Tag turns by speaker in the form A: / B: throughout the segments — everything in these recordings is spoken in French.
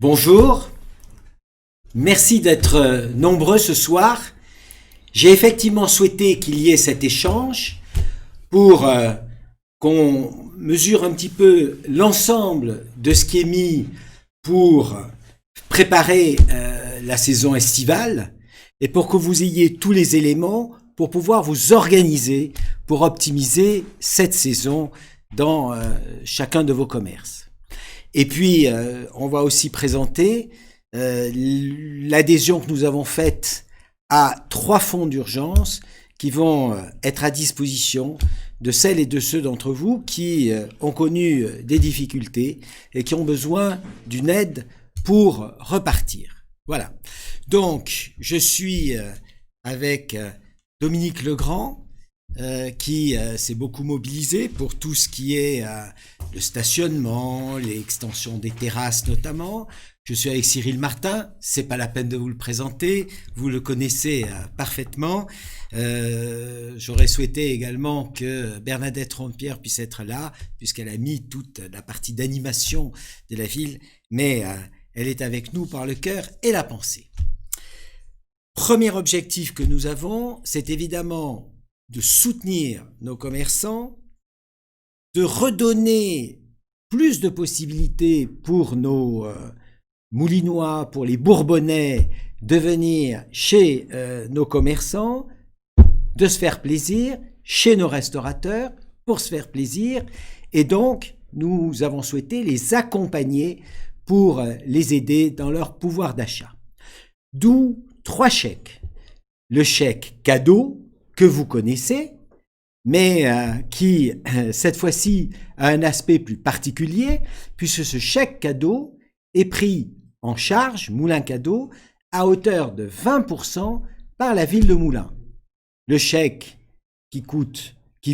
A: Bonjour, merci d'être nombreux ce soir. J'ai effectivement souhaité qu'il y ait cet échange pour qu'on mesure un petit peu l'ensemble de ce qui est mis pour préparer la saison estivale et pour que vous ayez tous les éléments pour pouvoir vous organiser pour optimiser cette saison dans chacun de vos commerces. Et puis, on va aussi présenter l'adhésion que nous avons faite à 3 fonds d'urgence qui vont être à disposition de celles et de ceux d'entre vous qui ont connu des difficultés et qui ont besoin d'une aide pour repartir. Voilà. Donc, je suis avec Dominique Legrand, qui s'est beaucoup mobilisé pour tout ce qui est le stationnement, les extensions des terrasses notamment. Je suis avec Cyril Martin, c'est pas la peine de vous le présenter, vous le connaissez parfaitement. J'aurais souhaité également que Bernadette Trompière puisse être là, puisqu'elle a mis toute la partie d'animation de la ville, mais elle est avec nous par le cœur et la pensée. Premier objectif que nous avons, c'est évidemment de soutenir nos commerçants, de redonner plus de possibilités pour nos Moulinois, pour les Bourbonnais, de venir chez nos commerçants, de se faire plaisir, chez nos restaurateurs, pour se faire plaisir. Et donc, nous avons souhaité les accompagner pour les aider dans leur pouvoir d'achat. D'où 3 chèques. Le chèque cadeau, que vous connaissez, mais qui, cette fois-ci, a un aspect plus particulier, puisque ce chèque cadeau est pris en charge, Moulin Cadeau, à hauteur de 20% par la ville de Moulins. Le chèque qui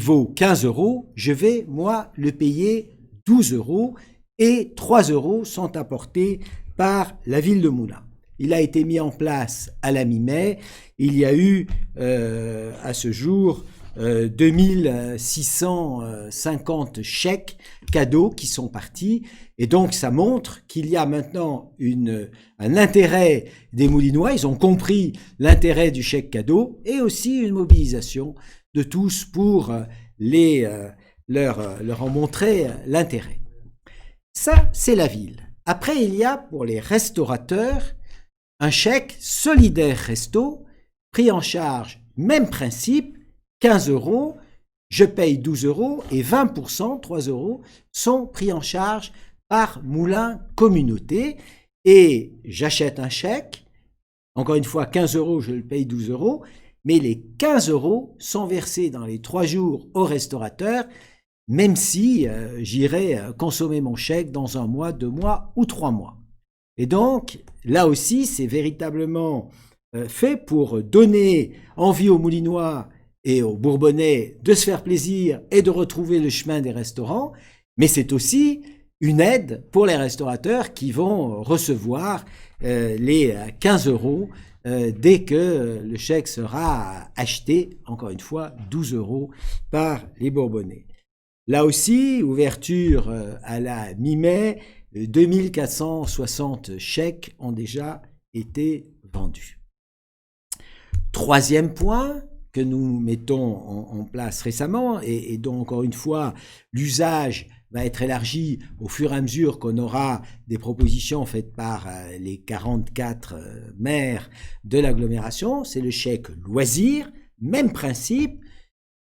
A: vaut 15 €, je vais, moi, le payer 12 € et 3 € sont apportés par la ville de Moulins. Il a été mis en place à la mi-mai. Il y a eu à ce jour 2650 chèques cadeaux qui sont partis. Et donc ça montre qu'il y a maintenant un intérêt des Moulinois. Ils ont compris l'intérêt du chèque cadeau et aussi une mobilisation de tous pour leur en montrer l'intérêt. Ça, c'est la ville. Après, il y a pour les restaurateurs un chèque solidaire resto, pris en charge, même principe, 15 €, je paye 12 € et 20%, 3 € sont pris en charge par Moulins Communauté et j'achète un chèque, encore une fois 15 €, je le paye 12 €, mais les 15 € sont versés dans les 3 jours au restaurateur, même si j'irai consommer mon chèque dans 1 mois, 2 mois ou 3 mois. Et donc, là aussi, c'est véritablement fait pour donner envie aux Moulinois et aux Bourbonnais de se faire plaisir et de retrouver le chemin des restaurants, mais c'est aussi une aide pour les restaurateurs qui vont recevoir les 15 € dès que le chèque sera acheté, encore une fois, 12 € par les Bourbonnais. Là aussi, ouverture à la mi-mai, 2460 chèques ont déjà été vendus. 3e point que nous mettons en place récemment et dont encore une fois l'usage va être élargi au fur et à mesure qu'on aura des propositions faites par les 44 maires de l'agglomération, c'est le chèque loisir, même principe.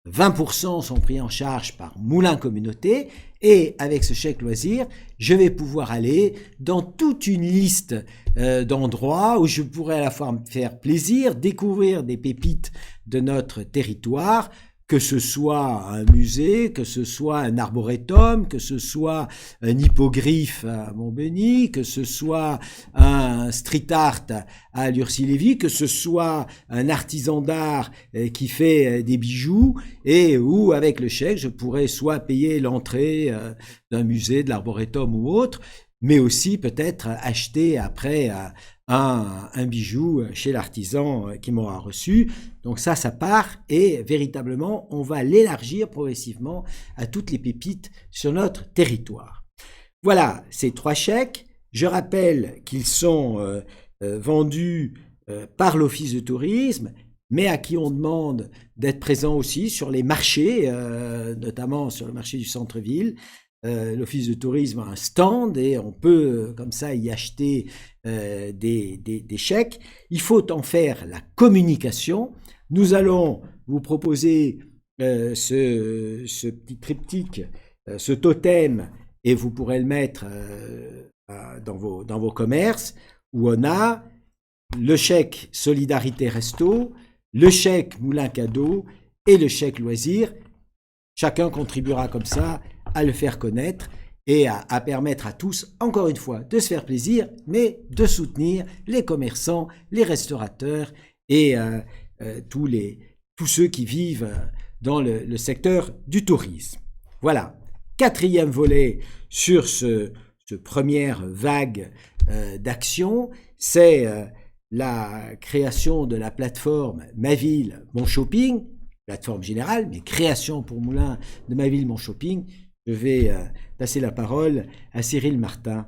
A: 20% sont pris en charge par Moulins Communauté et avec ce chèque loisir, je vais pouvoir aller dans toute une liste d'endroits où je pourrai à la fois me faire plaisir, découvrir des pépites de notre territoire, que ce soit un musée, que ce soit un arboretum, que ce soit un hippogriffe à Montbéni, que ce soit un street art à Lurcy-Lévis, que ce soit un artisan d'art qui fait des bijoux et où avec le chèque je pourrais soit payer l'entrée d'un musée, de l'arboretum ou autre, mais aussi peut-être acheter après un bijou chez l'artisan qui m'aura reçu. Donc ça part et véritablement, on va l'élargir progressivement à toutes les pépites sur notre territoire. Voilà, ces 3 chèques. Je rappelle qu'ils sont vendus par l'Office de tourisme, mais à qui on demande d'être présent aussi sur les marchés, notamment sur le marché du centre-ville. L'Office de tourisme a un stand et on peut comme ça y acheter des chèques. Il faut en faire la communication. Nous allons vous proposer ce petit triptyque, ce totem, et vous pourrez le mettre dans vos commerces, où on a le chèque Solidarité Resto, le chèque Moulin Cadeau et le chèque Loisir. Chacun contribuera comme ça à le faire connaître et à permettre à tous, encore une fois, de se faire plaisir, mais de soutenir les commerçants, les restaurateurs et tous ceux qui vivent dans le secteur du tourisme. Voilà, 4e volet sur ce première vague d'action, c'est la création de la plateforme Ma Ville, Mon Shopping, plateforme générale, mais création pour Moulins de Ma Ville, Mon Shopping. Je vais passer la parole à Cyril Martin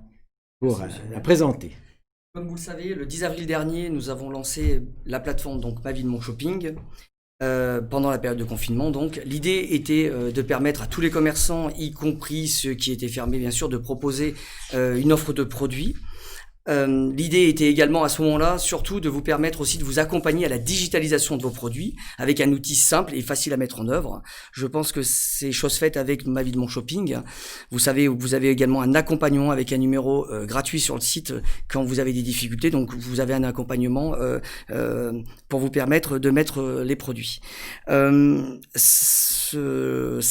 A: pour la présenter.
B: Comme vous le savez, le 10 avril dernier, nous avons lancé la plateforme donc Ma Ville, Mon Shopping. Pendant la période de confinement, donc l'idée était de permettre à tous les commerçants, y compris ceux qui étaient fermés bien sûr, de proposer une offre de produits. L'idée était également à ce moment-là surtout de vous permettre aussi de vous accompagner à la digitalisation de vos produits avec un outil simple et facile à mettre en œuvre. Je pense que c'est chose faite avec Ma Ville, Mon Shopping. Vous savez, vous avez également un accompagnement avec un numéro gratuit sur le site quand vous avez des difficultés. Donc vous avez un accompagnement pour vous permettre de mettre les produits. Ça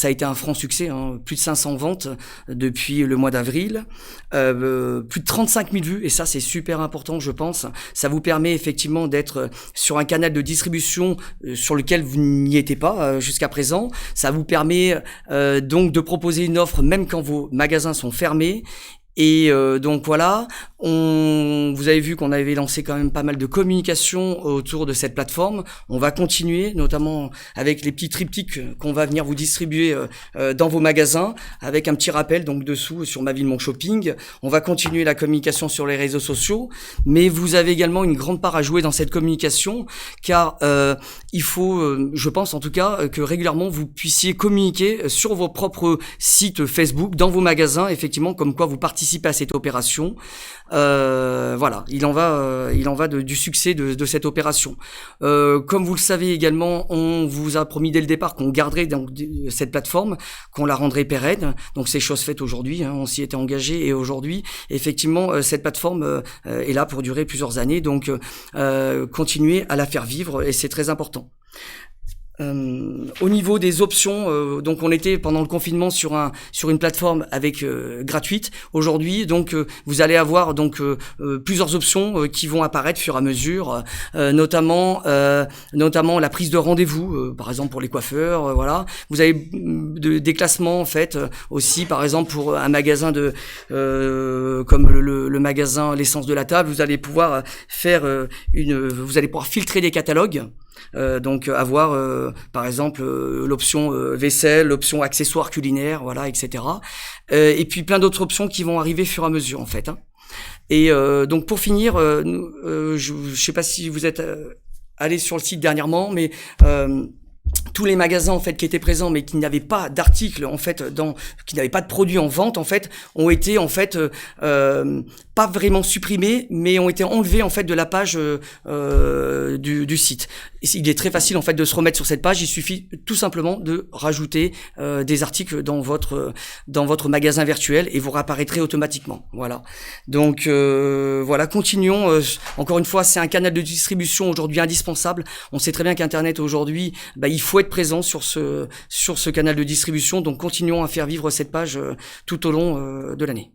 B: a été un franc succès, hein, plus de 500 ventes depuis le mois d'avril, plus de 35 000 vues, et ça c'est super important, je pense. Ça vous permet effectivement d'être sur un canal de distribution sur lequel vous n'y étiez pas jusqu'à présent. Ça vous permet donc de proposer une offre même quand vos magasins sont fermés. Et donc voilà, vous avez vu qu'on avait lancé quand même pas mal de communication autour de cette plateforme. On va continuer, notamment avec les petits triptyques qu'on va venir vous distribuer dans vos magasins, avec un petit rappel donc dessous sur Ma Ville, Mon Shopping. On va continuer la communication sur les réseaux sociaux, mais vous avez également une grande part à jouer dans cette communication, car il faut, je pense en tout cas, que régulièrement vous puissiez communiquer sur vos propres sites Facebook, dans vos magasins, effectivement, comme quoi vous participez à cette opération. Voilà, il en va du succès de cette opération. Comme vous le savez également, on vous a promis dès le départ qu'on garderait donc cette plateforme, qu'on la rendrait pérenne. Donc c'est chose faite aujourd'hui, hein, on s'y était engagé et aujourd'hui, effectivement, cette plateforme est là pour durer plusieurs années. Donc continuer à la faire vivre et c'est très important. Au niveau des options, donc on était pendant le confinement sur une plateforme avec gratuite. Aujourd'hui, donc vous allez avoir donc plusieurs options qui vont apparaître au fur et à mesure, notamment la prise de rendez-vous, par exemple pour les coiffeurs, voilà. Vous avez des classements en fait aussi, par exemple pour un magasin comme le magasin L'Essence de la Table, vous allez pouvoir vous allez pouvoir filtrer des catalogues. Donc avoir par exemple l'option vaisselle, l'option accessoires culinaires, voilà, etc. Et puis plein d'autres options qui vont arriver au fur et à mesure en fait. Hein. Et donc pour finir, je sais pas si vous êtes allé sur le site dernièrement, mais tous les magasins en fait qui étaient présents mais qui n'avaient pas d'articles en fait qui n'avaient pas de produits en vente en fait ont été en fait pas vraiment supprimés mais ont été enlevés en fait de la page du site. Il est très facile en fait de se remettre sur cette page, il suffit tout simplement de rajouter des articles dans votre magasin virtuel et vous réapparaîtrez automatiquement. Voilà. Donc voilà, continuons. Encore une fois, c'est un canal de distribution aujourd'hui indispensable. On sait très bien qu'Internet aujourd'hui, il faut être présent sur ce canal de distribution. Donc continuons à faire vivre cette page tout au long de l'année.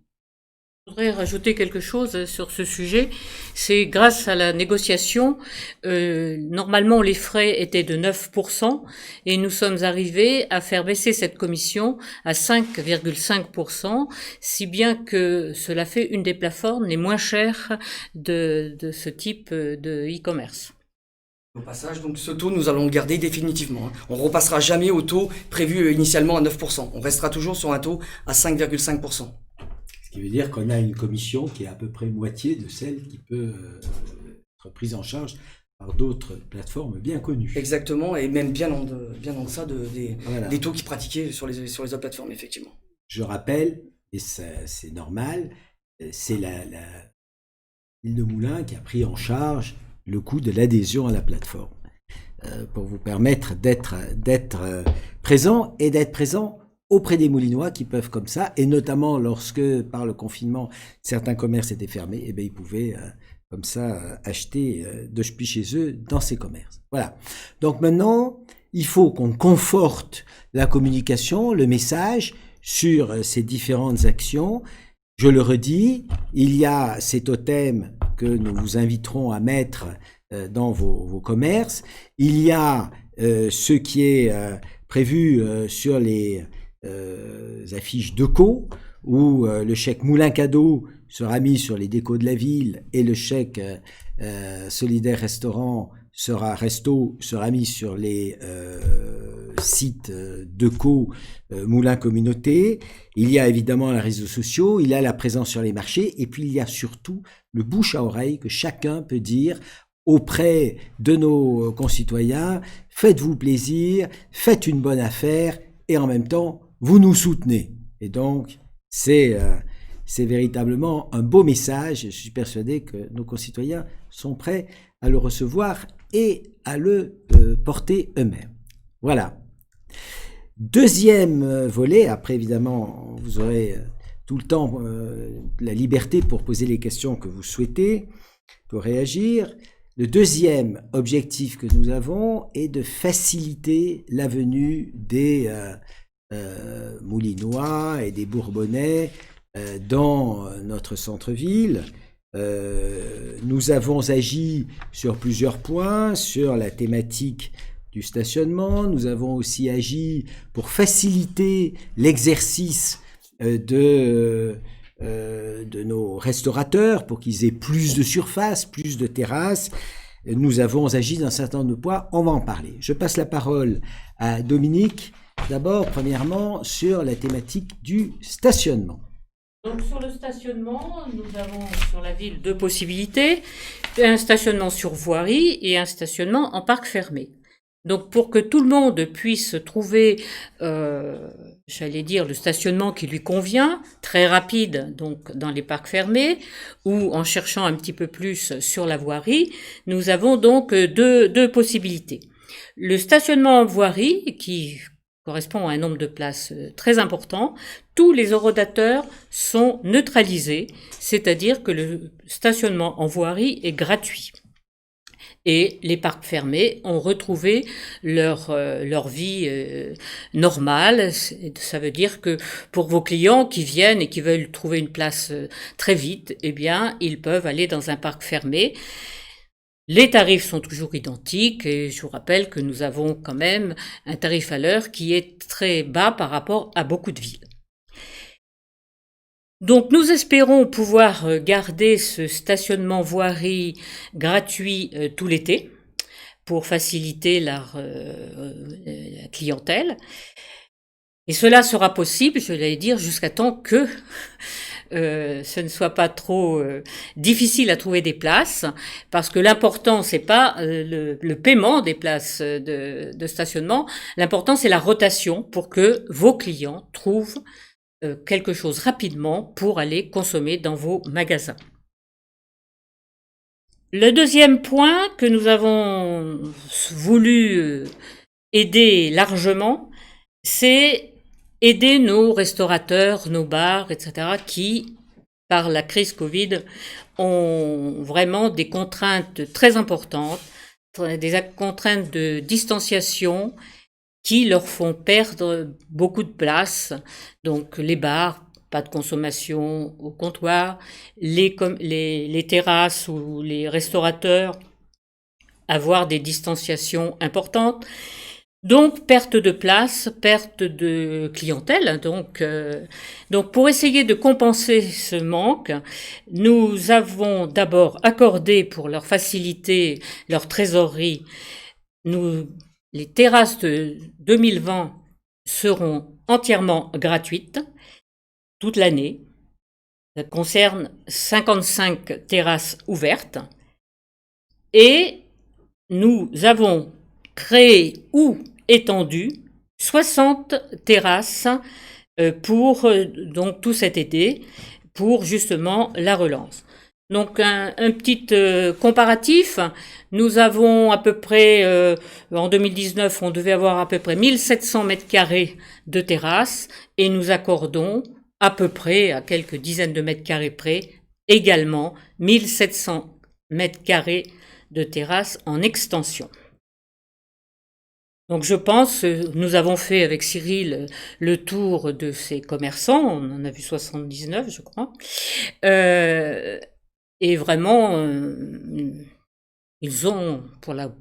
C: Je voudrais rajouter quelque chose sur ce sujet. C'est grâce à la négociation, normalement les frais étaient de 9% et nous sommes arrivés à faire baisser cette commission à 5,5%, si bien que cela fait une des plateformes les moins chères de ce type de e-commerce.
B: Au passage, donc ce taux, nous allons le garder définitivement. On ne repassera jamais au taux prévu initialement à 9%. On restera toujours sur un taux à 5,5%.
A: Ce qui veut dire qu'on a une commission qui est à peu près moitié de celle qui peut être prise en charge par d'autres plateformes bien connues.
B: Exactement, et même bien en deçà
A: Voilà.
B: des taux qui pratiquaient sur les autres plateformes, effectivement.
A: Je rappelle, et c'est normal, c'est l'île de Moulins qui a pris en charge le coût de l'adhésion à la plateforme pour vous permettre d'être présent et d'être présent auprès des Moulinois qui peuvent comme ça, et notamment lorsque par le confinement certains commerces étaient fermés, et bien ils pouvaient comme ça acheter depuis chez eux dans ces commerces. Voilà. Donc maintenant, il faut qu'on conforte la communication, le message sur ces différentes actions. Je le redis, il y a ces totems que nous vous inviterons à mettre dans vos commerces. Il y a ce qui est prévu sur les affiches Deco, où le chèque Moulin Cadeau sera mis sur les décos de la ville et le chèque solidaire restaurant sera mis sur les sites Deco Moulin Communauté. Il y a évidemment les réseaux sociaux, il y a la présence sur les marchés, et puis il y a surtout le bouche à oreille que chacun peut dire auprès de nos concitoyens: faites-vous plaisir, faites une bonne affaire, et en même temps, vous nous soutenez. Et donc, c'est véritablement un beau message. Je suis persuadé que nos concitoyens sont prêts à le recevoir et à le porter eux-mêmes. Voilà. Deuxième volet, après évidemment, vous aurez tout le temps la liberté pour poser les questions que vous souhaitez, pour réagir. Le deuxième objectif que nous avons est de faciliter la venue des Moulinois et des Bourbonnais dans notre centre-ville. Nous avons agi sur plusieurs points, sur la thématique du stationnement. Nous avons aussi agi pour faciliter l'exercice de nos restaurateurs, pour qu'ils aient plus de surface, plus de terrasses. Nous avons agi d'un certain nombre de points, on va en parler. Je passe la parole à Dominique, d'abord, premièrement, sur la thématique du stationnement.
C: Donc sur le stationnement, nous avons sur la ville deux possibilités, un stationnement sur voirie et un stationnement en parc fermé. Donc pour que tout le monde puisse trouver, j'allais dire, le stationnement qui lui convient, très rapide, donc dans les parcs fermés, ou en cherchant un petit peu plus sur la voirie, nous avons donc deux possibilités. Le stationnement en voirie, qui correspond à un nombre de places très important, tous les horodateurs sont neutralisés, c'est-à-dire que le stationnement en voirie est gratuit. Et les parcs fermés ont retrouvé leur vie normale. Ça veut dire que pour vos clients qui viennent et qui veulent trouver une place très vite, eh bien, ils peuvent aller dans un parc fermé. Les tarifs sont toujours identiques et je vous rappelle que nous avons quand même un tarif à l'heure qui est très bas par rapport à beaucoup de villes. Donc nous espérons pouvoir garder ce stationnement voirie gratuit tout l'été pour faciliter la clientèle. Et cela sera possible, je l'allais dire, jusqu'à temps que ce ne soit pas trop difficile à trouver des places, parce que l'important c'est pas le paiement des places de stationnement, l'important c'est la rotation pour que vos clients trouvent quelque chose rapidement pour aller consommer dans vos magasins. Le deuxième point que nous avons voulu aider largement, c'est aider nos restaurateurs, nos bars, etc., qui, par la crise Covid, ont vraiment des contraintes très importantes, des contraintes de distanciation, qui leur font perdre beaucoup de place. Donc les bars, pas de consommation au comptoir, les terrasses ou les restaurateurs, avoir des distanciations importantes. Donc perte de place, perte de clientèle. Donc pour essayer de compenser ce manque, nous avons d'abord accordé pour leur faciliter leur trésorerie, les terrasses de 2020 seront entièrement gratuites toute l'année. Ça concerne 55 terrasses ouvertes. Et nous avons créé ou étendu 60 terrasses pour donc tout cet été, pour justement la relance. Donc un petit comparatif, nous avons à peu près, en 2019, on devait avoir à peu près 1700 mètres carrés de terrasses et nous accordons à peu près, à quelques dizaines de mètres carrés près, également 1700 mètres carrés de terrasses en extension. Donc je pense, nous avons fait avec Cyril le tour de ces commerçants, on en a vu 79 je crois, et vraiment ils ont pour la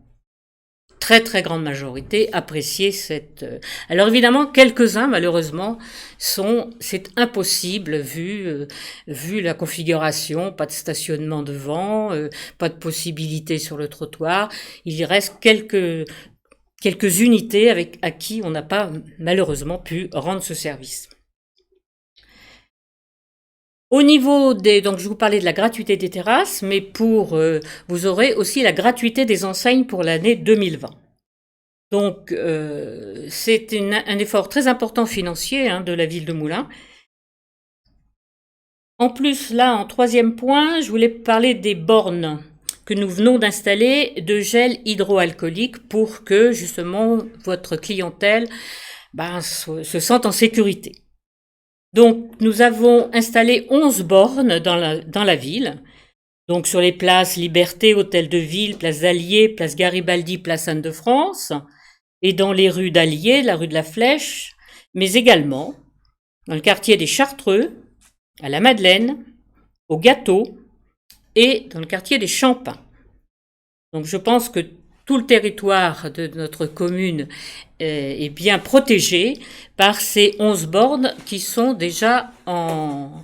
C: très très grande majorité apprécié cette... Alors évidemment quelques-uns malheureusement c'est impossible vu la configuration, pas de stationnement devant, pas de possibilité sur le trottoir, il reste quelques unités à qui on n'a pas malheureusement pu rendre ce service. Au niveau donc je vous parlais de la gratuité des terrasses, mais vous aurez aussi la gratuité des enseignes pour l'année 2020. Donc c'est un effort très important financier de la ville de Moulins. En plus, là, en troisième point, je voulais parler des bornes que nous venons d'installer de gel hydroalcoolique pour que justement votre clientèle se sente en sécurité. Donc nous avons installé 11 bornes dans la ville, donc sur les places Liberté, Hôtel de Ville, place d'Allier, place Garibaldi, place Anne-de-France, et dans les rues d'Allier, la rue de la Flèche, mais également dans le quartier des Chartreux, à la Madeleine, au Gâteau, et dans le quartier des Champins. Donc je pense que tout le territoire de notre commune est bien protégé par ces 11 bornes qui sont déjà en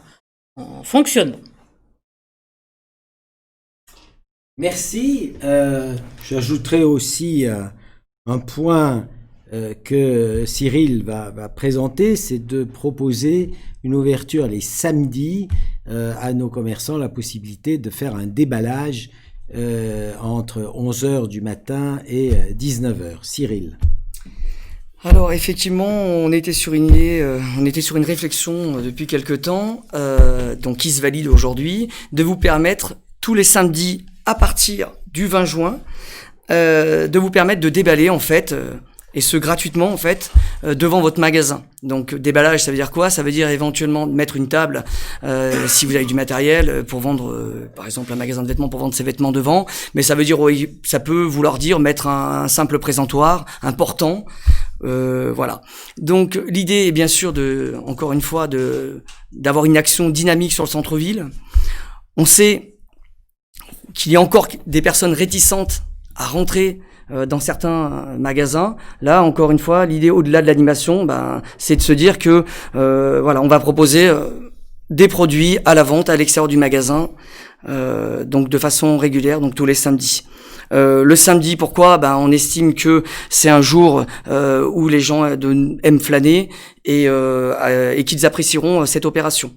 C: fonctionnement.
A: Merci. J'ajouterai aussi un point que Cyril va présenter, c'est de proposer une ouverture les samedis à nos commerçants, la possibilité de faire un déballage entre 11h du matin et 19h. Cyril.
B: Alors effectivement, on était sur une réflexion depuis quelque temps, donc qui se valide aujourd'hui, de vous permettre tous les samedis à partir du 20 juin, de vous permettre de déballer en fait, et ce gratuitement en fait, devant votre magasin. Donc déballage, ça veut dire quoi? Ça veut dire éventuellement mettre une table si vous avez du matériel pour vendre, par exemple un magasin de vêtements pour vendre ses vêtements devant, mais ça veut dire, ça peut vouloir dire mettre un simple présentoir, un portant. Voilà. Donc l'idée est bien sûr encore une fois d'avoir une action dynamique sur le centre-ville. On sait qu'il y a encore des personnes réticentes à rentrer dans certains magasins. Là, encore une fois, l'idée au-delà de l'animation, c'est de se dire que on va proposer des produits à la vente à l'extérieur du magasin, donc de façon régulière, donc tous les samedis. Le samedi, pourquoi? On estime que c'est un jour où les gens aiment flâner et qu'ils apprécieront cette opération.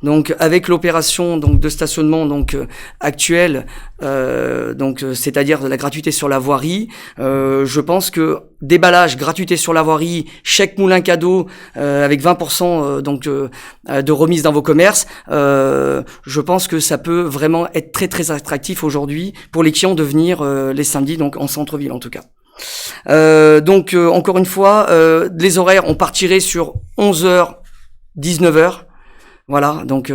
B: Donc avec l'opération de stationnement actuelle, c'est-à-dire de la gratuité sur la voirie, je pense que déballage, gratuité sur la voirie, chèque moulin cadeau avec 20% de remise dans vos commerces, je pense que ça peut vraiment être très très attractif aujourd'hui pour les clients de venir les samedis, donc en centre-ville en tout cas. Encore une fois, les horaires, on partirait sur 11h, 19h. Voilà, donc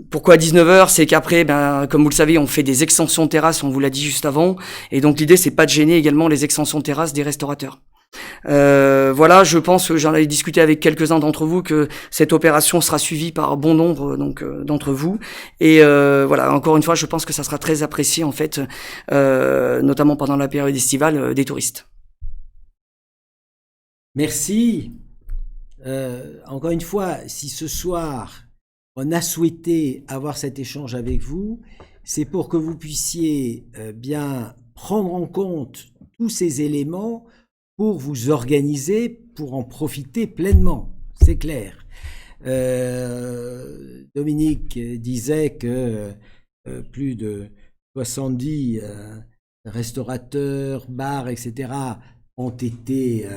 B: pourquoi 19h? C'est qu'après, comme vous le savez, on fait des extensions de terrasses, on vous l'a dit juste avant, et donc l'idée c'est pas de gêner également les extensions de terrasses des restaurateurs. Voilà, je pense que j'en avais discuté avec quelques-uns d'entre vous que cette opération sera suivie par bon nombre d'entre vous, et encore une fois, je pense que ça sera très apprécié en fait, notamment pendant la période estivale des touristes.
A: Merci. Encore une fois, si ce soir on a souhaité avoir cet échange avec vous, c'est pour que vous puissiez bien prendre en compte tous ces éléments pour vous organiser, pour en profiter pleinement, c'est clair. Dominique disait que plus de 70 restaurateurs, bars, etc. ont été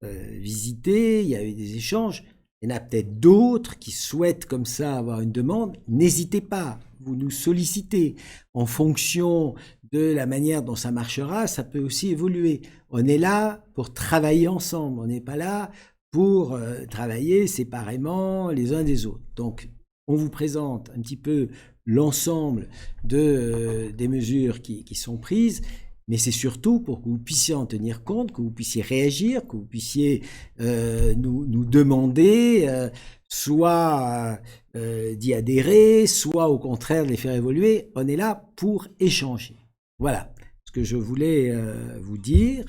A: visités, il y a eu des échanges. Il y en a peut-être d'autres qui souhaitent comme ça avoir une demande. N'hésitez pas, vous nous sollicitez. En fonction de la manière dont ça marchera, ça peut aussi évoluer. On est là pour travailler ensemble, on n'est pas là pour travailler séparément les uns des autres. Donc, on vous présente un petit peu l'ensemble des mesures qui sont prises, mais c'est surtout pour que vous puissiez en tenir compte, que vous puissiez réagir, que vous puissiez nous demander soit d'y adhérer, soit au contraire de les faire évoluer. On est là pour échanger. Voilà ce que je voulais vous dire.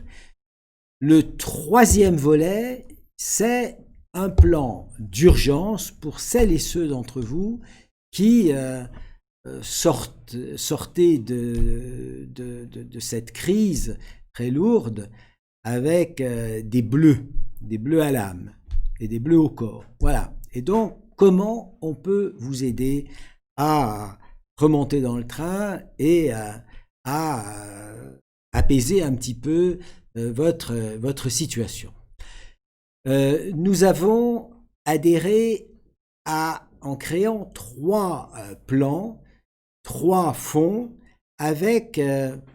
A: Le troisième volet, c'est un plan d'urgence pour celles et ceux d'entre vous qui sortez de cette crise très lourde avec des bleus à l'âme et des bleus au corps. Voilà. Et donc, comment on peut vous aider à remonter dans le train et à apaiser un petit peu votre situation. Nous avons adhéré en créant 3 plans, 3 fonds avec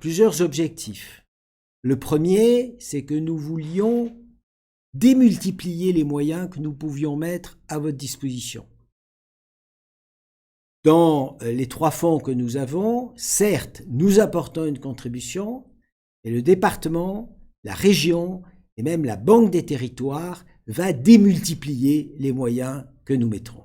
A: plusieurs objectifs. Le premier, c'est que nous voulions démultiplier les moyens que nous pouvions mettre à votre disposition. Dans les 3 fonds que nous avons, certes, nous apportons une contribution, et le département, la région et même la Banque des territoires va démultiplier les moyens que nous mettrons.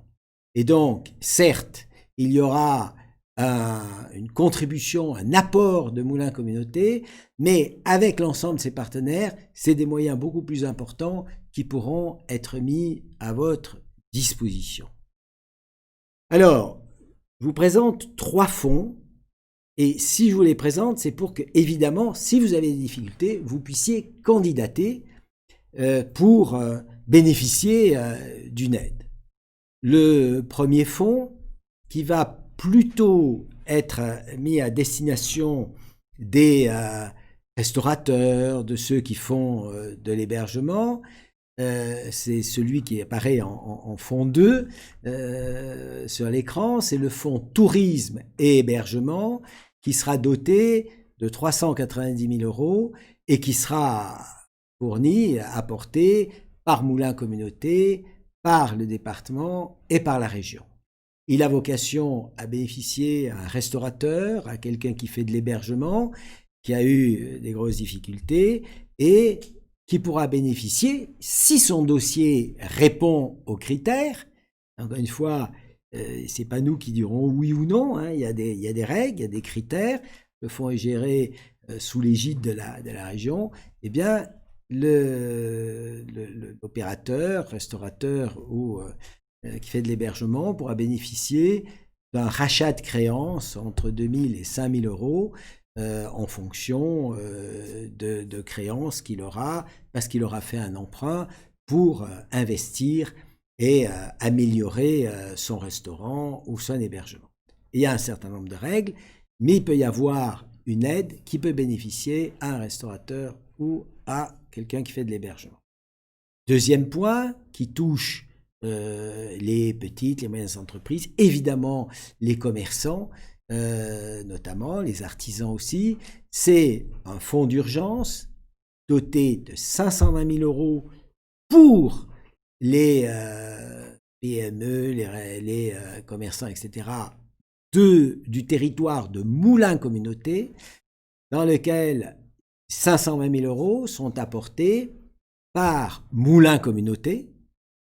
A: Et donc, certes, il y aura une contribution, un apport de Moulins Communauté, mais avec l'ensemble de ses partenaires, c'est des moyens beaucoup plus importants qui pourront être mis à votre disposition. Alors, je vous présente 3 fonds, et si je vous les présente, c'est pour que, évidemment, si vous avez des difficultés, vous puissiez candidater pour bénéficier d'une aide. Le premier fonds, qui va plutôt être mis à destination des restaurateurs, de ceux qui font de l'hébergement, c'est celui qui apparaît en fond 2 sur l'écran, c'est le fonds tourisme et hébergement qui sera doté de 390 000 € et qui sera fourni, apporté par Moulins Communauté, par le département et par la région. Il a vocation à bénéficier à un restaurateur, à quelqu'un qui fait de l'hébergement, qui a eu des grosses difficultés et qui pourra bénéficier, si son dossier répond aux critères. Encore une fois, c'est pas nous qui dirons oui ou non, hein, il y a des règles, il y a des critères. Le fonds est géré sous l'égide de la région. Eh bien, l'opérateur, restaurateur ou qui fait de l'hébergement pourra bénéficier d'un rachat de créances entre 2 000 et 5 000 € en fonction de créances qu'il aura, parce qu'il aura fait un emprunt pour investir et améliorer son restaurant ou son hébergement. Il y a un certain nombre de règles, mais il peut y avoir une aide qui peut bénéficier à un restaurateur ou à quelqu'un qui fait de l'hébergement. Deuxième point qui touche les petites, les moyennes entreprises, évidemment les commerçants, notamment les artisans aussi, c'est un fonds d'urgence doté de 520 000 € pour les PME, les commerçants, etc., du territoire de Moulins Communauté, dans lequel 520 000 € sont apportés par Moulins Communauté,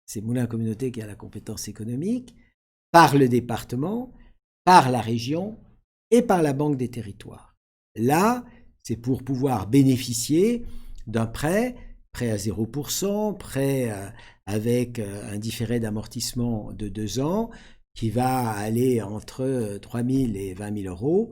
A: c'est Moulins Communauté qui a la compétence économique, par le département, par la région et par la Banque des territoires. Là, c'est pour pouvoir bénéficier d'un prêt à 0%, prêt avec un différé d'amortissement de 2 ans, qui va aller entre 3 000 et 20 000 €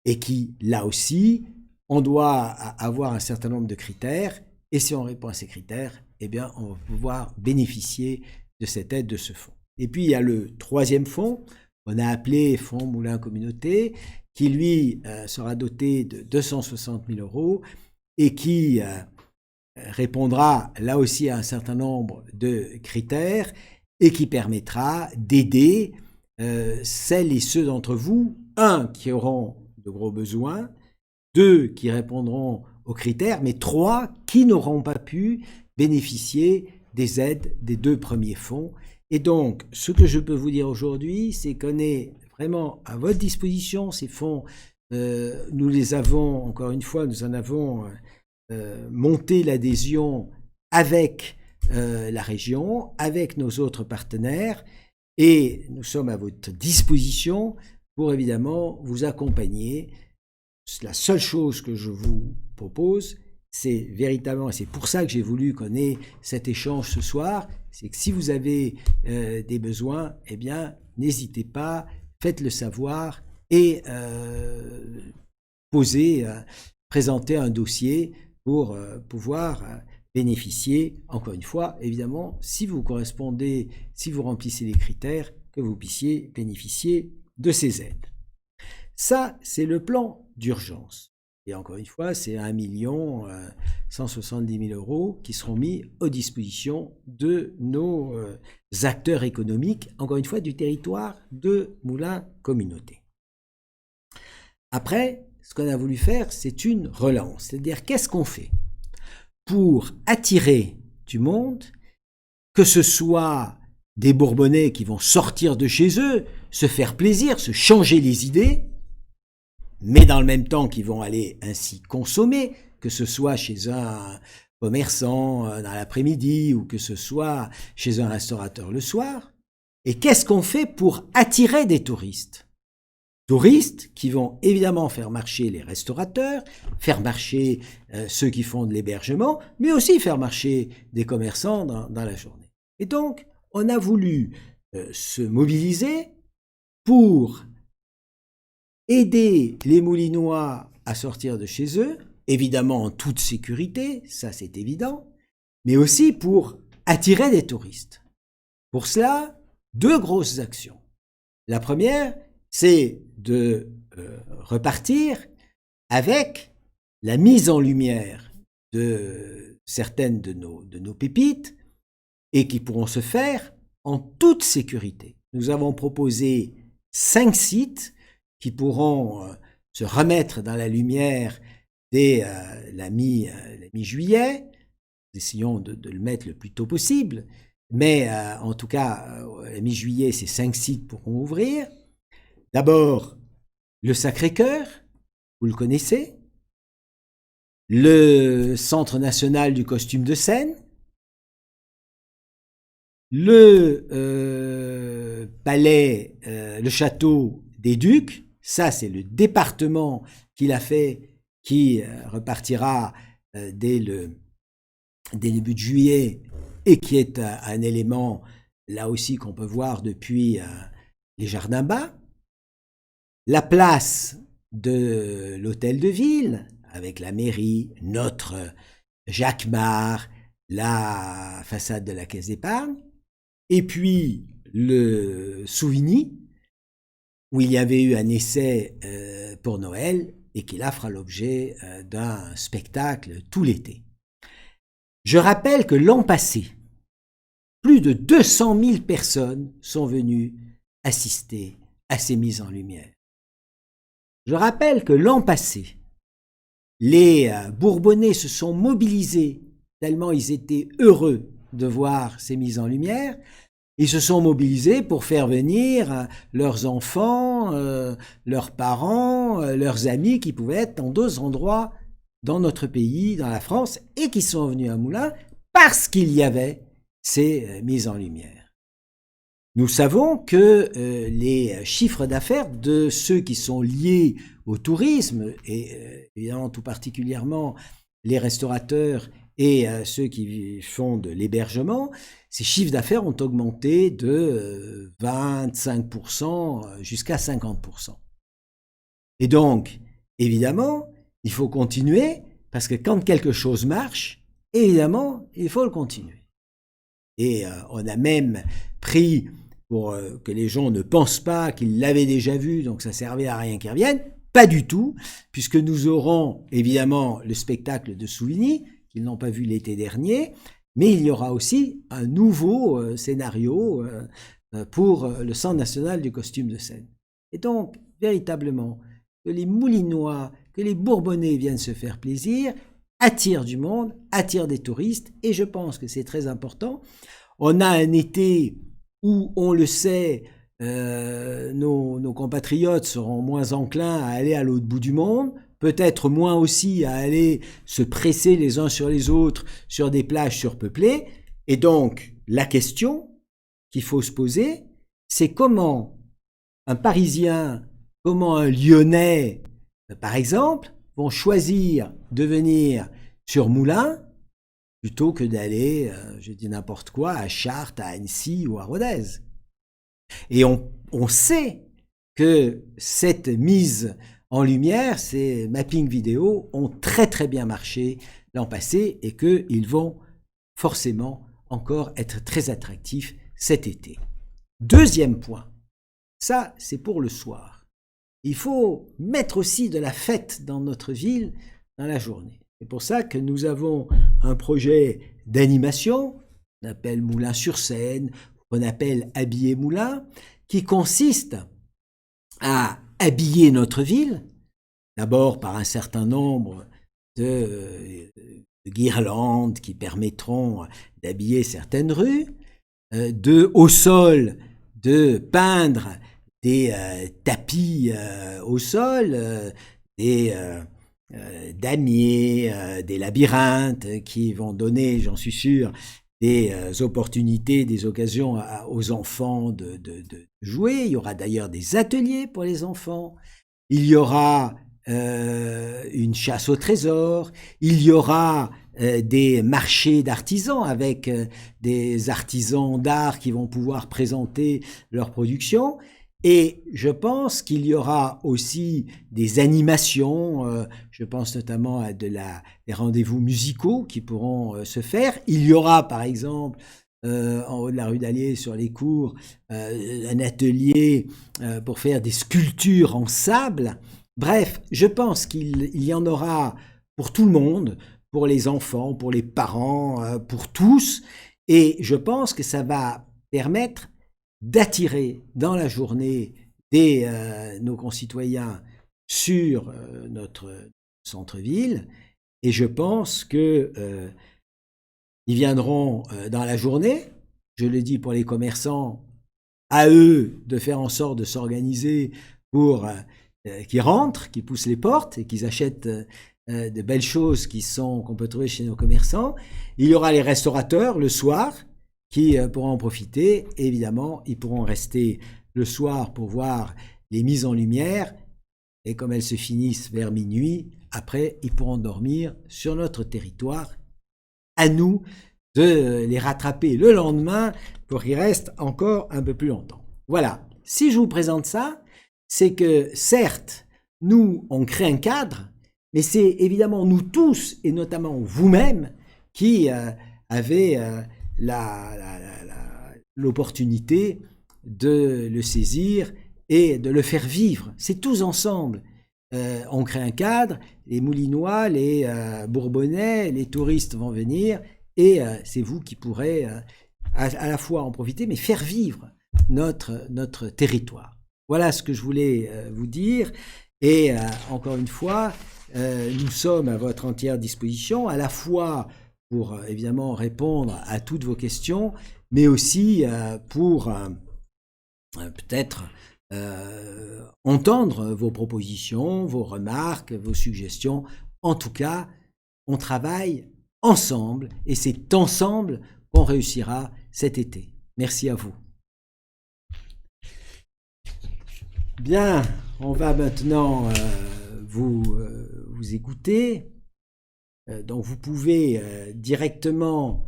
A: et qui, là aussi, on doit avoir un certain nombre de critères, et si on répond à ces critères, eh bien, on va pouvoir bénéficier de cette aide de ce fonds. Et puis il y a le troisième fonds, on a appelé Fonds Moulin Communauté, qui lui sera doté de 260 000 € et qui répondra là aussi à un certain nombre de critères et qui permettra d'aider celles et ceux d'entre vous, qui auront de gros besoins, 2 qui répondront aux critères, mais 3 qui n'auront pas pu bénéficier des aides des 2 premiers fonds. Et donc, ce que je peux vous dire aujourd'hui, c'est qu'on est vraiment à votre disposition. Ces fonds, nous les avons, encore une fois, nous en avons monté l'adhésion avec la région, avec nos autres partenaires, et nous sommes à votre disposition pour évidemment vous accompagner. La seule chose que je vous propose, c'est véritablement, et c'est pour ça que j'ai voulu qu'on ait cet échange ce soir, c'est que si vous avez des besoins, eh bien, n'hésitez pas, faites-le savoir et présentez un dossier pour pouvoir bénéficier, encore une fois, évidemment, si vous correspondez, si vous remplissez les critères, que vous puissiez bénéficier de ces aides. Ça, c'est le plan d'urgence. Et encore une fois, c'est 1 170 000 € qui seront mis aux dispositions de nos acteurs économiques, encore une fois, du territoire de Moulins Communauté. Après, ce qu'on a voulu faire, c'est une relance. C'est-à-dire, qu'est-ce qu'on fait pour attirer du monde, que ce soit des Bourbonnais qui vont sortir de chez eux, se faire plaisir, se changer les idées, mais dans le même temps qui vont aller ainsi consommer, que ce soit chez un commerçant dans l'après-midi ou que ce soit chez un restaurateur le soir. Et qu'est-ce qu'on fait pour attirer des touristes ? Touristes qui vont évidemment faire marcher les restaurateurs, faire marcher ceux qui font de l'hébergement, mais aussi faire marcher des commerçants dans la journée. Et donc, on a voulu se mobiliser pour aider les Moulinois à sortir de chez eux, évidemment en toute sécurité, ça c'est évident, mais aussi pour attirer des touristes. Pour cela, 2 grosses actions. La première, c'est de repartir avec la mise en lumière de certaines de nos pépites et qui pourront se faire en toute sécurité. Nous avons proposé 5 sites qui pourront se remettre dans la lumière dès la mi-juillet. Essayons de le mettre le plus tôt possible, mais en tout cas, la mi-juillet, ces 5 sites pourront ouvrir. D'abord, le Sacré-Cœur, vous le connaissez, le Centre national du costume de scène, le palais, le château des Ducs, ça c'est le département qui l'a fait, qui repartira dès le début de juillet et qui est un élément là aussi qu'on peut voir depuis les jardins bas. La place de l'hôtel de ville, avec la mairie, notre Jacquemart, la façade de la caisse d'épargne, et puis le Souvigny, où il y avait eu un essai pour Noël et qui là fera l'objet d'un spectacle tout l'été. Je rappelle que l'an passé, plus de 200 000 personnes sont venues assister à ces mises en lumière. Je rappelle que l'an passé, les Bourbonnais se sont mobilisés tellement ils étaient heureux de voir ces mises en lumière. Ils se sont mobilisés pour faire venir leurs enfants, leurs parents, leurs amis qui pouvaient être dans d'autres endroits dans notre pays, dans la France, et qui sont venus à Moulins parce qu'il y avait ces mises en lumière. Nous savons que les chiffres d'affaires de ceux qui sont liés au tourisme, et évidemment tout particulièrement les restaurateurs et ceux qui font de l'hébergement, ces chiffres d'affaires ont augmenté de 25% jusqu'à 50%. Et donc, évidemment, il faut continuer, parce que quand quelque chose marche, évidemment, il faut le continuer. Et on a même pris pour que les gens ne pensent pas qu'ils l'avaient déjà vu, donc ça servait à rien qu'ils reviennent. Pas du tout, puisque nous aurons évidemment le spectacle de Souvigny, qu'ils n'ont pas vu l'été dernier, mais il y aura aussi un nouveau scénario pour le Centre national du costume de scène. Et donc, véritablement, que les Moulinois, que les Bourbonnais viennent se faire plaisir, attirent du monde, attirent des touristes, et je pense que c'est très important. On a un été où, on le sait, nos compatriotes seront moins enclins à aller à l'autre bout du monde, peut-être moins aussi à aller se presser les uns sur les autres sur des plages surpeuplées. Et donc, la question qu'il faut se poser, c'est comment un Parisien, comment un Lyonnais, par exemple, vont choisir de venir sur Moulins plutôt que d'aller, je dis n'importe quoi, à Chartres, à Annecy ou à Rodez. Et on sait que cette mise en lumière, ces mappings vidéo ont très très bien marché l'an passé et qu'ils vont forcément encore être très attractifs cet été. Deuxième point, ça c'est pour le soir. Il faut mettre aussi de la fête dans notre ville dans la journée. C'est pour ça que nous avons un projet d'animation, qu'on appelle Moulin sur scène, qu'on appelle Habiller Moulin, qui consiste à habiller notre ville, d'abord par un certain nombre de guirlandes qui permettront d'habiller certaines rues, au sol, de peindre des tapis au sol, des damiers, des labyrinthes qui vont donner, j'en suis sûr, des opportunités, des occasions aux enfants de jouer. Il y aura d'ailleurs des ateliers pour les enfants. Il y aura une chasse au trésor. Il y aura des marchés d'artisans avec des artisans d'art qui vont pouvoir présenter leurs productions. Et je pense qu'il y aura aussi des animations, je pense notamment à des rendez-vous musicaux qui pourront se faire. Il y aura par exemple en haut de la rue d'Allier sur les cours un atelier pour faire des sculptures en sable. Bref, je pense qu'il y en aura pour tout le monde, pour les enfants, pour les parents, pour tous. Et je pense que ça va permettre d'attirer dans la journée nos concitoyens sur notre centre-ville. Et je pense que ils viendront dans la journée. Je le dis pour les commerçants, à eux de faire en sorte de s'organiser pour qu'ils rentrent, qu'ils poussent les portes et qu'ils achètent de belles choses qu'on peut trouver chez nos commerçants. Il y aura les restaurateurs le soir qui pourront en profiter. Évidemment, ils pourront rester le soir pour voir les mises en lumière. Et comme elles se finissent vers minuit, après, ils pourront dormir sur notre territoire. À nous de les rattraper le lendemain pour qu'ils restent encore un peu plus longtemps. Voilà. Si je vous présente ça, c'est que certes, nous, on crée un cadre, mais c'est évidemment nous tous, et notamment vous-même, qui avez l'opportunité de le saisir et de le faire vivre. C'est tous ensemble. On crée un cadre, les Moulinois, les Bourbonnais, les touristes vont venir et c'est vous qui pourrez à la fois en profiter mais faire vivre notre territoire. Voilà ce que je voulais vous dire et encore une fois, nous sommes à votre entière disposition à la fois pour évidemment répondre à toutes vos questions mais aussi pour peut-être entendre vos propositions, vos remarques, vos suggestions. En tout cas, on travaille ensemble et c'est ensemble qu'on réussira cet été. Merci à vous. Bien, on va maintenant vous écouter. Donc vous pouvez directement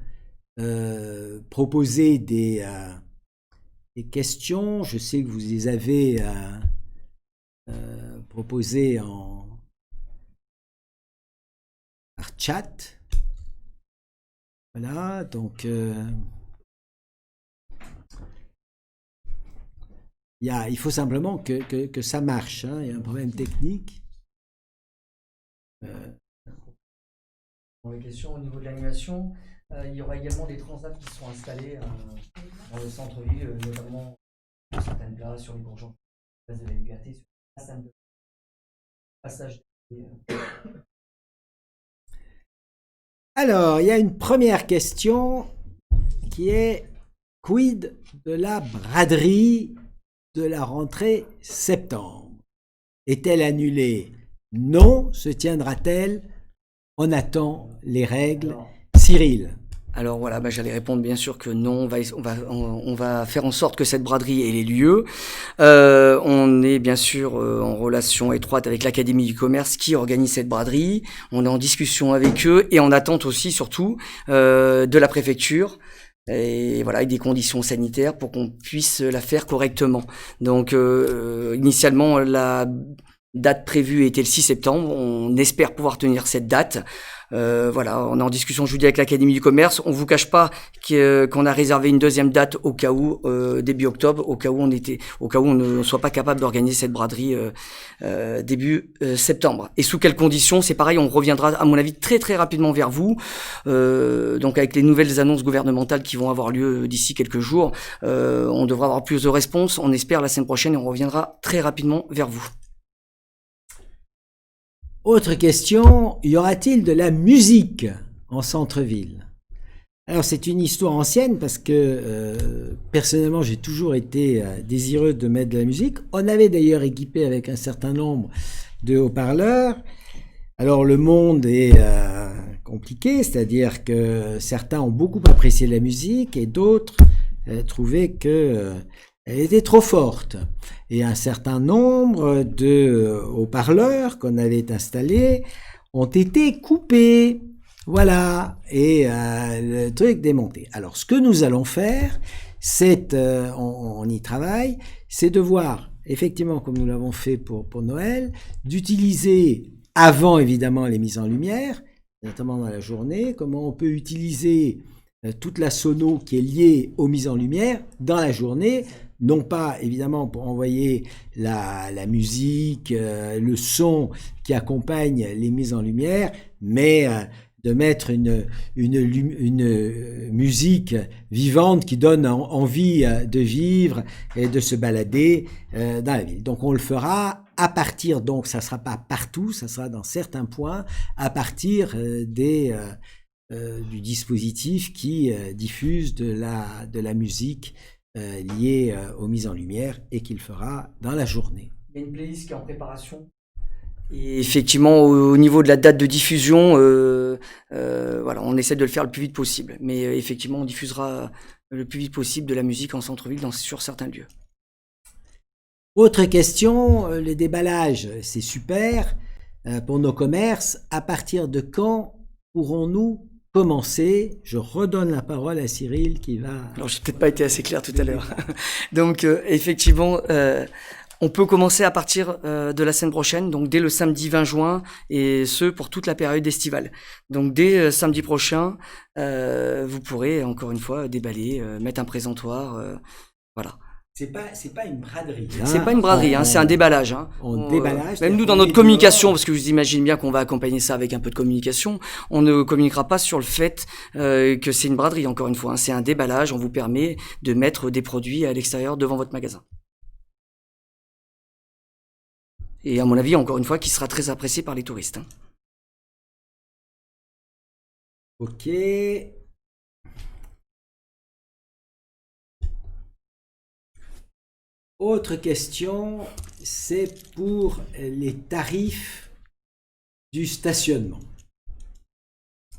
A: proposer des questions. Je sais que vous les avez proposées par chat. Voilà, donc Il faut simplement que ça marche, hein. Il y a un problème technique.
B: Pour les questions au niveau de l'animation, il y aura également des transats qui seront installés dans le centre-ville, notamment sur certaines places, sur les bourgeons, place de la Liberté, sur la scène de passage.
A: Alors, il y a une première question qui est quid de la braderie de la rentrée septembre? Est-elle annulée? Non. Se tiendra-t-elle? On attend les règles. Cyril.
B: Alors voilà, j'allais répondre bien sûr que non, on va faire en sorte que cette braderie ait lieu. On est bien sûr en relation étroite avec l'Académie du commerce qui organise cette braderie. On est en discussion avec eux et en attente aussi surtout de la préfecture. Et voilà, avec des conditions sanitaires pour qu'on puisse la faire correctement. Donc initialement la date prévue était le 6 septembre. On espère pouvoir tenir cette date. Voilà, on est en discussion, je vous dis, avec l'Académie du commerce. On vous cache pas qu'on a réservé une deuxième date au cas où, début octobre, au cas où on ne soit pas capable d'organiser cette braderie début septembre. Et sous quelles conditions? C'est pareil, on reviendra à mon avis très très rapidement vers vous. Donc avec les nouvelles annonces gouvernementales qui vont avoir lieu d'ici quelques jours, on devra avoir plus de réponses. On espère la semaine prochaine et on reviendra très rapidement vers vous.
A: Autre question, y aura-t-il de la musique en centre-ville? Alors c'est une histoire ancienne parce que personnellement j'ai toujours été désireux de mettre de la musique. On avait d'ailleurs équipé avec un certain nombre de haut-parleurs. Alors le monde est compliqué, c'est-à-dire que certains ont beaucoup apprécié la musique et d'autres trouvaient que elle était trop forte. Et un certain nombre de haut-parleurs qu'on avait installés ont été coupés. Voilà. Et le truc démonté. Alors, ce que nous allons faire, c'est, on y travaille, c'est de voir, effectivement, comme nous l'avons fait pour Noël, d'utiliser, avant évidemment les mises en lumière, notamment dans la journée, comment on peut utiliser toute la sono qui est liée aux mises en lumière dans la journée, non pas évidemment pour envoyer la musique, le son qui accompagne les mises en lumière, mais de mettre une musique vivante qui donne envie de vivre et de se balader dans la ville. Donc on le fera à partir, donc ça sera pas partout, ça sera dans certains points, à partir du dispositif qui diffuse de la musique liée aux mises en lumière et qu'il fera dans la journée.
B: Il y a une playlist qui est en préparation. Et effectivement, au niveau de la date de diffusion, voilà, on essaie de le faire le plus vite possible. Mais effectivement, on diffusera le plus vite possible de la musique en centre-ville sur certains lieux.
A: Autre question, le déballage, c'est super pour nos commerces. À partir de quand pourrons-nous commencer? Je redonne la parole à Cyril qui va...
B: Alors, j'ai peut-être pas été assez clair tout à l'heure. Donc, effectivement, on peut commencer à partir de la semaine prochaine, donc dès le samedi 20 juin, et ce pour toute la période estivale. Donc, dès samedi prochain, vous pourrez, encore une fois, déballer, mettre un présentoir, voilà.
A: C'est pas une braderie. Hein.
B: C'est pas une braderie, c'est un déballage.
A: Déballage.
B: Même nous, dans notre communication, parce que je vous imagine bien qu'on va accompagner ça avec un peu de communication, on ne communiquera pas sur le fait que c'est une braderie, encore une fois. C'est un déballage, on vous permet de mettre des produits à l'extérieur devant votre magasin. Et à mon avis, encore une fois, qui sera très apprécié par les touristes.
A: Ok. Autre question, c'est pour les tarifs du stationnement.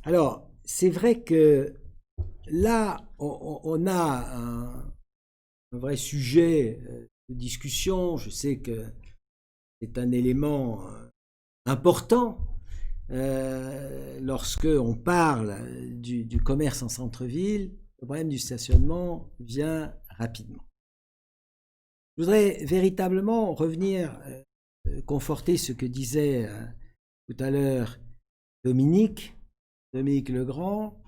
A: Alors, c'est vrai que là, on a un vrai sujet de discussion. Je sais que c'est un élément important lorsque on parle du commerce en centre-ville. Le problème du stationnement vient rapidement. Je voudrais véritablement revenir conforter ce que disait tout à l'heure Dominique Legrand,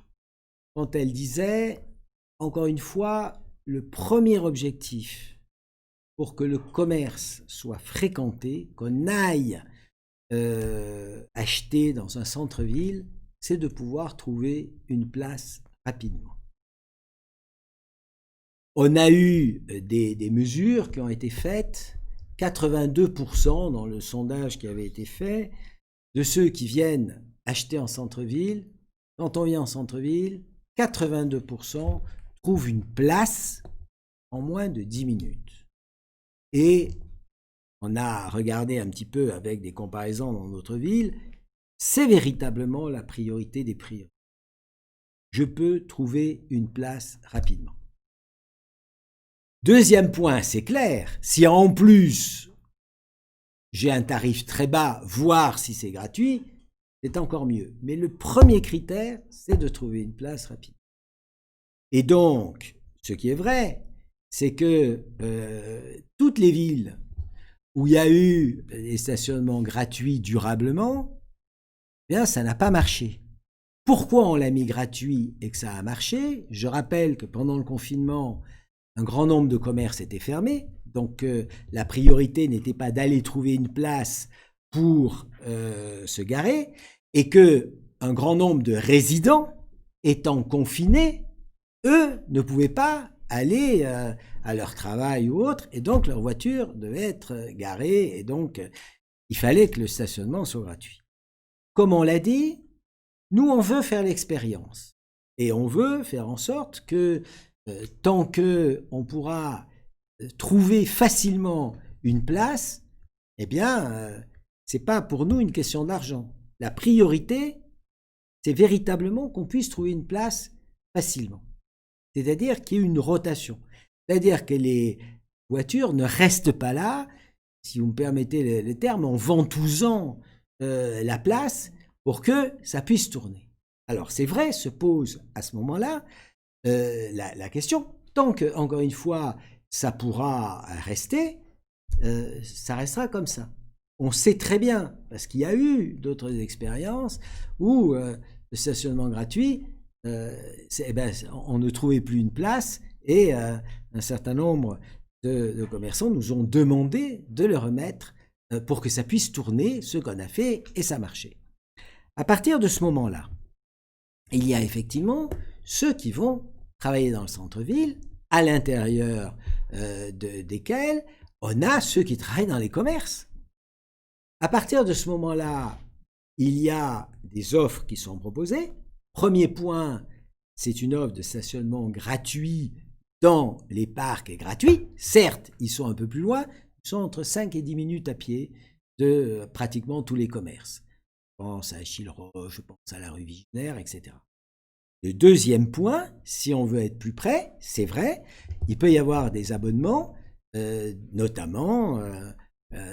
A: quand elle disait, encore une fois, le premier objectif pour que le commerce soit fréquenté, qu'on aille acheter dans un centre-ville, c'est de pouvoir trouver une place rapidement. On a eu des mesures qui ont été faites. 82% dans le sondage qui avait été fait de ceux qui viennent acheter en centre-ville, quand on vient en centre-ville, 82% trouvent une place en moins de 10 minutes. Et on a regardé un petit peu avec des comparaisons dans notre ville, c'est véritablement la priorité des priorités. Je peux trouver une place rapidement. Deuxième point, c'est clair, si en plus j'ai un tarif très bas, voire si c'est gratuit, c'est encore mieux. Mais le premier critère, c'est de trouver une place rapide. Et donc, ce qui est vrai, c'est que toutes les villes où il y a eu des stationnements gratuits durablement, eh bien, ça n'a pas marché. Pourquoi on l'a mis gratuit et que ça a marché? Je rappelle que pendant le confinement, un grand nombre de commerces étaient fermés, donc la priorité n'était pas d'aller trouver une place pour se garer, et que un grand nombre de résidents, étant confinés, eux ne pouvaient pas aller à leur travail ou autre, et donc leur voiture devait être garée, et donc il fallait que le stationnement soit gratuit. Comme on l'a dit, nous on veut faire l'expérience, et on veut faire en sorte que tant qu'on pourra trouver facilement une place, eh bien, c'est pas pour nous une question d'argent. La priorité, c'est véritablement qu'on puisse trouver une place facilement. C'est-à-dire qu'il y ait une rotation. C'est-à-dire que les voitures ne restent pas là, si vous me permettez le terme, en ventousant la place pour que ça puisse tourner. Alors, c'est vrai, se pose à ce moment-là la question, tant que, encore une fois, ça pourra rester, ça restera comme ça. On sait très bien, parce qu'il y a eu d'autres expériences où le stationnement gratuit, on ne trouvait plus une place et un certain nombre de commerçants nous ont demandé de le remettre pour que ça puisse tourner, ce qu'on a fait, et ça marchait. À partir de ce moment-là, il y a effectivement ceux qui vont travailler dans le centre-ville, à l'intérieur desquels on a ceux qui travaillent dans les commerces. À partir de ce moment-là, il y a des offres qui sont proposées. Premier point, c'est une offre de stationnement gratuit dans les parcs gratuits. Certes, ils sont un peu plus loin, ils sont entre 5 et 10 minutes à pied de pratiquement tous les commerces. Je pense à Chilroche, je pense à la rue Vigenère, etc. Le deuxième point, si on veut être plus près, c'est vrai, il peut y avoir des abonnements, notamment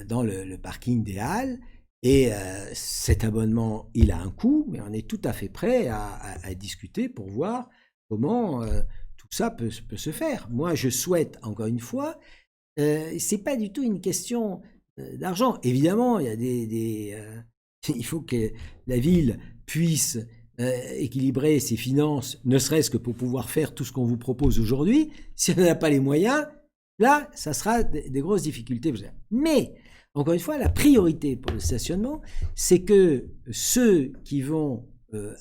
A: dans le parking des Halles, et cet abonnement, il a un coût, mais on est tout à fait prêt à discuter pour voir comment tout ça peut se faire. Moi, je souhaite, encore une fois, c'est pas du tout une question d'argent. Évidemment, il y a il faut que la ville puisse équilibrer ses finances, ne serait-ce que pour pouvoir faire tout ce qu'on vous propose aujourd'hui. Si on n'a pas les moyens, là, ça sera des grosses difficultés. Mais, encore une fois, la priorité pour le stationnement, c'est que ceux qui vont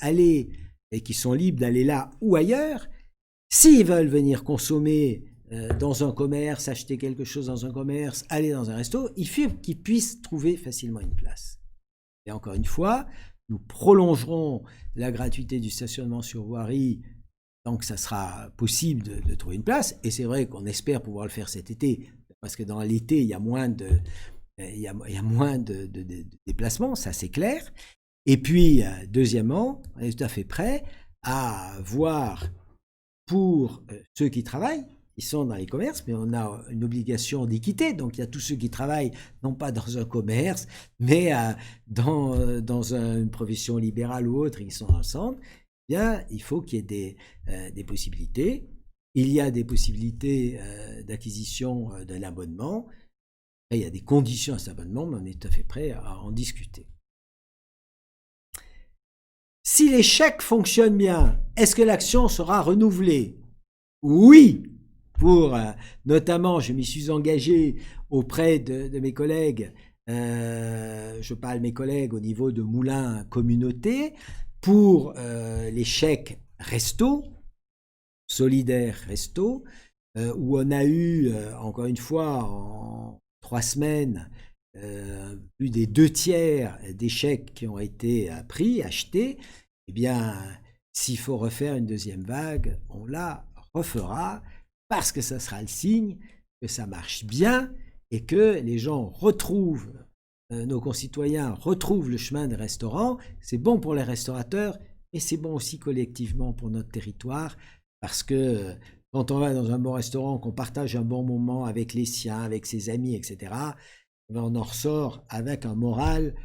A: aller et qui sont libres d'aller là ou ailleurs, s'ils veulent venir consommer dans un commerce, acheter quelque chose dans un commerce, aller dans un resto, il faut qu'ils puissent trouver facilement une place. Et encore une fois, nous prolongerons la gratuité du stationnement sur voirie tant que ça sera possible de trouver une place. Et c'est vrai qu'on espère pouvoir le faire cet été, parce que dans l'été, il y a moins de déplacements, ça c'est clair. Et puis, deuxièmement, on est tout à fait prêt à voir pour ceux qui travaillent, ils sont dans les commerces, mais on a une obligation d'équité. Donc, il y a tous ceux qui travaillent, non pas dans un commerce, mais dans une profession libérale ou autre, ils sont ensemble. Eh bien, il faut qu'il y ait des possibilités. Il y a des possibilités d'acquisition d'un abonnement. Et il y a des conditions à cet abonnement, mais on est tout à fait prêt à en discuter. Si les chèques fonctionnent bien, est-ce que l'action sera renouvelée? Oui, notamment, je m'y suis engagé auprès de mes collègues, je parle mes collègues au niveau de Moulins Communauté, pour les chèques resto, solidaires resto, où on a eu, encore une fois, en 3 semaines, plus des 2/3 des chèques qui ont été achetés. Eh bien, s'il faut refaire une deuxième vague, on la refera, parce que ça sera le signe que ça marche bien et que les gens retrouvent, nos concitoyens retrouvent le chemin des restaurants. C'est bon pour les restaurateurs et c'est bon aussi collectivement pour notre territoire, parce que quand on va dans un bon restaurant, qu'on partage un bon moment avec les siens, avec ses amis, etc., on en ressort avec un moral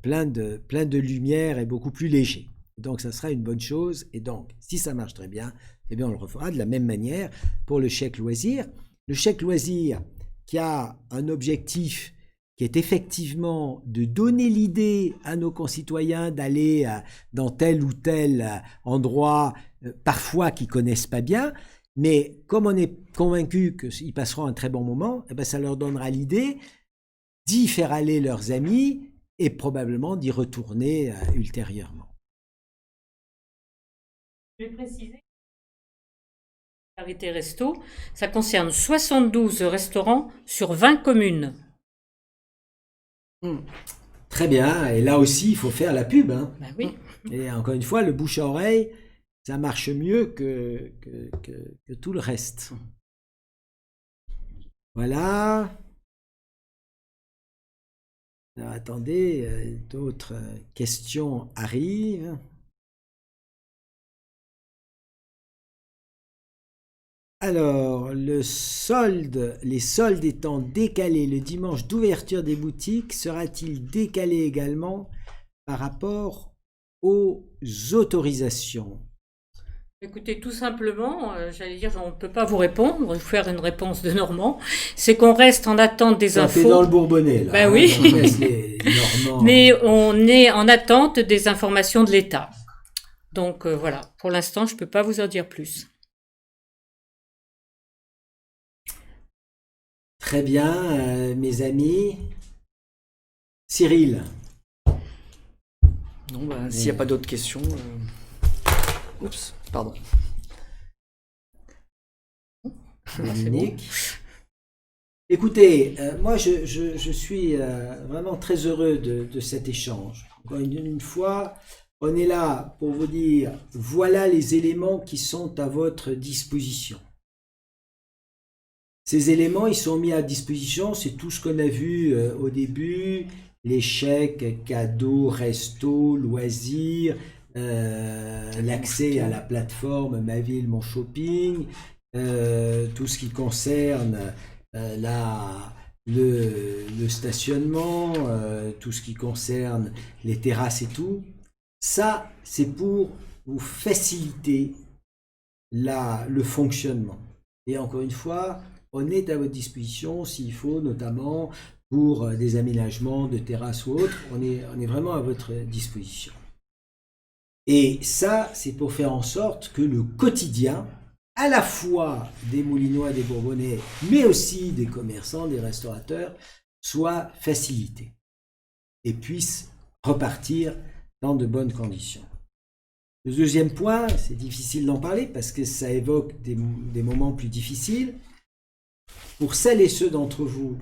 A: plein de lumière et beaucoup plus léger. Donc ça sera une bonne chose, et donc si ça marche très bien, eh bien on le refera de la même manière pour le chèque loisir. Le chèque loisir qui a un objectif qui est effectivement de donner l'idée à nos concitoyens d'aller dans tel ou tel endroit, parfois qu'ils ne connaissent pas bien, mais comme on est convaincu qu'ils passeront un très bon moment, eh bien ça leur donnera l'idée d'y faire aller leurs amis et probablement d'y retourner ultérieurement.
C: Je vais préciser. Arrêté Resto, ça concerne 72 restaurants sur 20 communes.
A: Très bien, et là aussi il faut faire la pub.
C: Ben oui.
A: Et encore une fois, le bouche à oreille, ça marche mieux que tout le reste. Voilà. Alors, attendez, d'autres questions arrivent. Alors, les soldes étant décalés, le dimanche d'ouverture des boutiques sera-t-il décalé également par rapport aux autorisations?
C: Écoutez, tout simplement, j'allais dire, on ne peut pas vous répondre, vous faire une réponse de Normand, c'est qu'on reste en attente des infos.
A: T'es dans le Bourbonnais, là.
C: Ben oui.
A: Les Normands.
C: Mais on est en attente des informations de l'État. Donc voilà, pour l'instant, je ne peux pas vous en dire plus.
A: Très bien, mes amis. Cyril.
B: Non, bah, s'il n'y a pas d'autres questions... Oups, pardon.
A: Dominique. Écoutez, moi je suis vraiment très heureux de cet échange. Encore une fois, on est là pour vous dire, voilà les éléments qui sont à votre disposition. Ces éléments, ils sont mis à disposition, c'est tout ce qu'on a vu au début, les chèques, cadeaux, restos, loisirs, l'accès à la plateforme Ma Ville, Mon Shopping, tout ce qui concerne le stationnement, tout ce qui concerne les terrasses et tout. Ça, c'est pour vous faciliter le fonctionnement. Et encore une fois, on est à votre disposition s'il faut, notamment pour des aménagements de terrasses ou autres. On est vraiment à votre disposition. Et ça, c'est pour faire en sorte que le quotidien, à la fois des Moulinois, des Bourbonnais, mais aussi des commerçants, des restaurateurs, soit facilité et puisse repartir dans de bonnes conditions. Le deuxième point, c'est difficile d'en parler parce que ça évoque des moments plus difficiles. Pour celles et ceux d'entre vous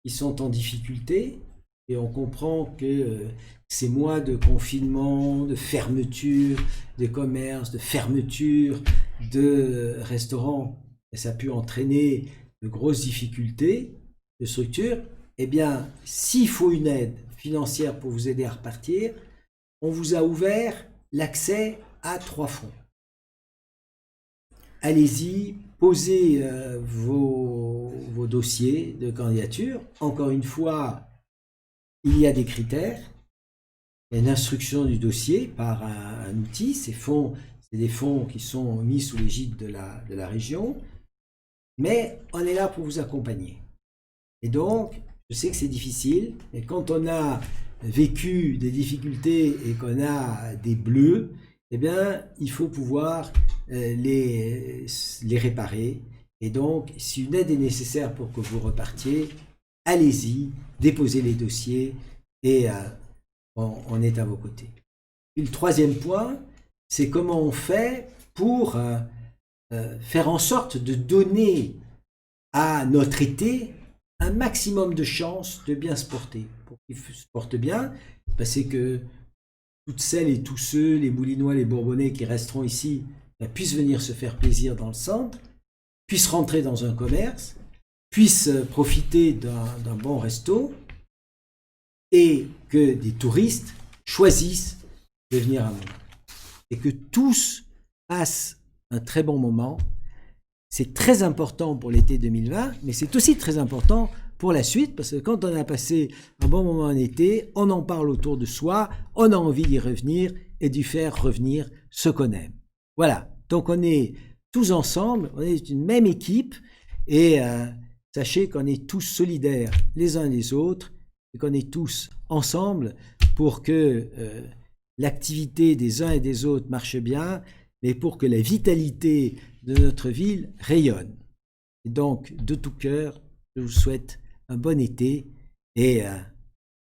A: qui sont en difficulté, et on comprend que ces mois de confinement, de fermeture de commerces, de fermeture de restaurants, ça a pu entraîner de grosses difficultés de structure, eh bien, s'il faut une aide financière pour vous aider à repartir, on vous a ouvert l'accès à 3 fonds. Allez-y, posez vos dossiers de candidature. Encore une fois, il y a des critères. Il y a une instruction du dossier par un outil. Ces fonds, c'est des fonds qui sont mis sous l'égide de la région. Mais on est là pour vous accompagner. Et donc, je sais que c'est difficile, mais quand on a vécu des difficultés et qu'on a des bleus, eh bien, il faut pouvoir les réparer Et donc, si une aide est nécessaire pour que vous repartiez, allez-y, déposez les dossiers et on est à vos côtés. Et le troisième point, c'est comment on fait pour faire en sorte de donner à notre été un maximum de chances de bien se porter. Pour qu'il se porte bien, c'est que toutes celles et tous ceux, les Moulinois, les Bourbonnais qui resteront ici, puissent venir se faire plaisir dans le centre, puissent rentrer dans un commerce, puissent profiter d'un bon resto, et que des touristes choisissent de venir à Mont. Et que tous passent un très bon moment. C'est très important pour l'été 2020, mais c'est aussi très important pour la suite, parce que quand on a passé un bon moment en été, on en parle autour de soi, on a envie d'y revenir et d'y faire revenir ceux qu'on aime. Voilà, donc on est tous ensemble, on est une même équipe, et sachez qu'on est tous solidaires les uns les autres, et qu'on est tous ensemble pour que l'activité des uns et des autres marche bien, mais pour que la vitalité de notre ville rayonne. Et donc, de tout cœur, je vous souhaite un bon été et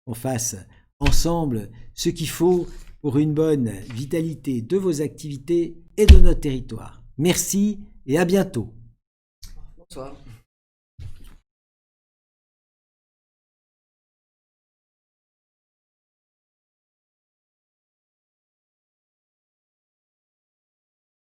A: qu'on fasse ensemble ce qu'il faut pour une bonne vitalité de vos activités et de notre territoire. Merci et à bientôt.
B: Bonsoir.